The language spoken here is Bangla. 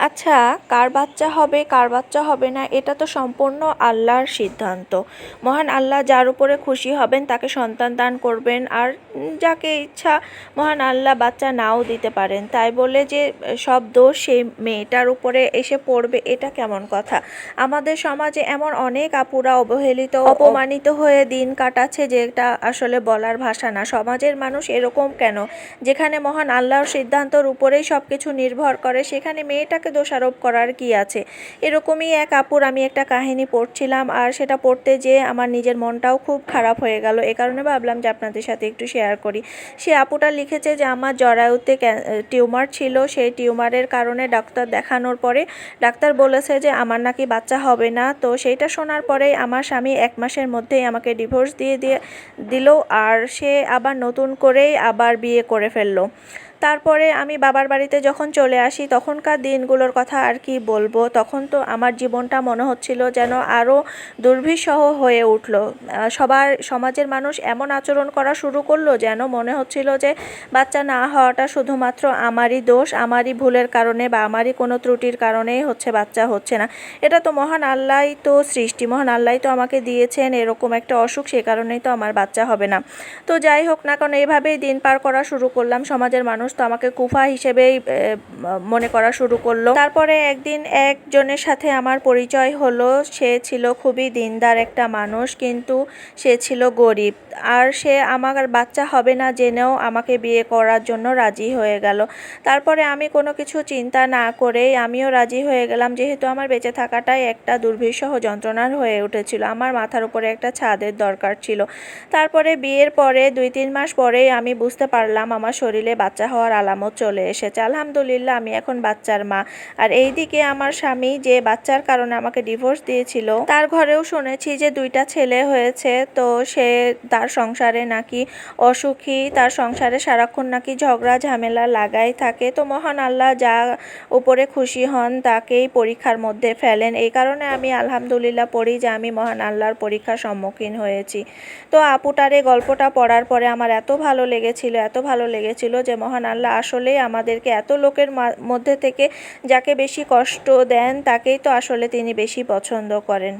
আচ্ছা, কার বাচ্চা হবে কার বাচ্চা হবে না এটা তো সম্পূর্ণ আল্লাহর সিদ্ধান্ত। মহান আল্লাহ যার উপরে খুশি হবেন তাকে সন্তান দান করবেন, আর যাকে ইচ্ছা মহান আল্লাহ বাচ্চা নাও দিতে পারেন। তাই বলে যে সব দোষ সেই মেয়েটার উপরে এসে পড়বে, এটা কেমন কথা? আমাদের সমাজে এমন অনেক আপুরা অবহেলিত অপমানিত হয়ে দিন কাটাচ্ছে, যেটা আসলে বলার ভাষা না। সমাজের মানুষ এরকম কেন? যেখানে মহান আল্লাহর সিদ্ধান্তর উপরেই সব কিছু নির্ভর করে, সেখানে মেয়েটাকে দোষারোপ করার কি আছে? এরকমই এক আপুর আমি একটা কাহিনী পড়ছিলাম, আর সেটা পড়তে যেয়ে আমার নিজের মনটাও খুব খারাপ হয়ে গেল। এ কারণে ভাবলাম যে আপনাদের সাথে একটু শেয়ার করি। সে আপুটা লিখেছে যে আমার জরায়ুতে টিউমার ছিল, সেই টিউমারের কারণে ডাক্তার দেখানোর পরে ডাক্তার বলেছে যে আমার নাকি বাচ্চা হবে না। তো সেইটা শোনার পরেই আমার স্বামী 1 মাসের মধ্যেই আমাকে ডিভোর্স দিয়ে দিল, আর সে আবার নতুন করেই আবার বিয়ে করে ফেললো। তারপরে আমি বাবার বাড়িতে যখন চলে আসি তখনকার দিনগুলোর কথা আর কি বলবো। তখন তো আমার জীবনটা মনে হচ্ছিল যেন আরও দুর্বিষহ হয়ে উঠল। সমাজের মানুষ এমন আচরণ করা শুরু করলো যেন মনে হচ্ছিল যে বাচ্চা না হওয়াটা শুধুমাত্র আমারই দোষ, আমারই ভুলের কারণে বা আমারই কোনো ত্রুটির কারণেই হচ্ছে বাচ্চা হচ্ছে না। এটা তো মহান আল্লাহই তো সৃষ্টি, মহান আল্লাহই তো আমাকে দিয়েছেন এরকম একটা অসুখ, সে কারণেই তো আমার বাচ্চা হবে না। তো যাই হোক না কেন, এভাবেই দিন পার করা শুরু করলাম। সমাজের মানুষ তো আমাকে কুফা হিসেবেই মনে করা শুরু করলো। তারপরে একদিন একজনের সাথে আমার পরিচয় হলো। সে ছিল খুবই দিনদার একটা মানুষ, কিন্তু সে ছিল গরিব, আর সে আমার বাচ্চা হবে না জেনেও আমাকে বিয়ে করার জন্য রাজি হয়ে গেল। তারপরে আমি কোনো কিছু চিন্তা না করেই আমিও রাজি হয়ে গেলাম, যেহেতু আমার বেঁচে থাকাটাই একটা দুর্বিষহ যন্ত্রণার হয়ে উঠেছিল। আমার মাথার উপরে একটা ছাদের দরকার ছিল। তারপরে বিয়ের পরে 2-3 মাস পরেই আমি বুঝতে পারলাম আমার শরীরে বাচ্চা হওয়ার আলামত চলে এসেছে। আলহামদুলিল্লাহ, আমি এখন বাচ্চার মা। আর এইদিকে আমার স্বামী যে বাচ্চার কারণে আমাকে ডিভোর্স দিয়েছিল, তার ঘরেও শুনেছি যে 2টা ছেলে হয়েছে। তো সে তার সংসারে নাকি অসুখী, তার সংসারে সারাক্ষণ নাকি ঝগড়া ঝামেলা লাগাই থাকে। তো মহান আল্লাহ যা উপরে খুশি হন তাকেই পরীক্ষার মধ্যে ফেলেন। এই কারণে আমি আলহামদুলিল্লাহ পড়ি যে আমি মহান আল্লাহর পরীক্ষার সম্মুখীন হয়েছি। তো আপুটার এই গল্পটা পড়ার পরে আমার এত ভালো লেগেছিল যে মহান আল্লাহ আসলেই আমাদেরকে এত লোকের মধ্যে থেকে যাকে বেশি কষ্ট দেন তাকেই তো আসলে তিনি বেশি পছন্দ করেন।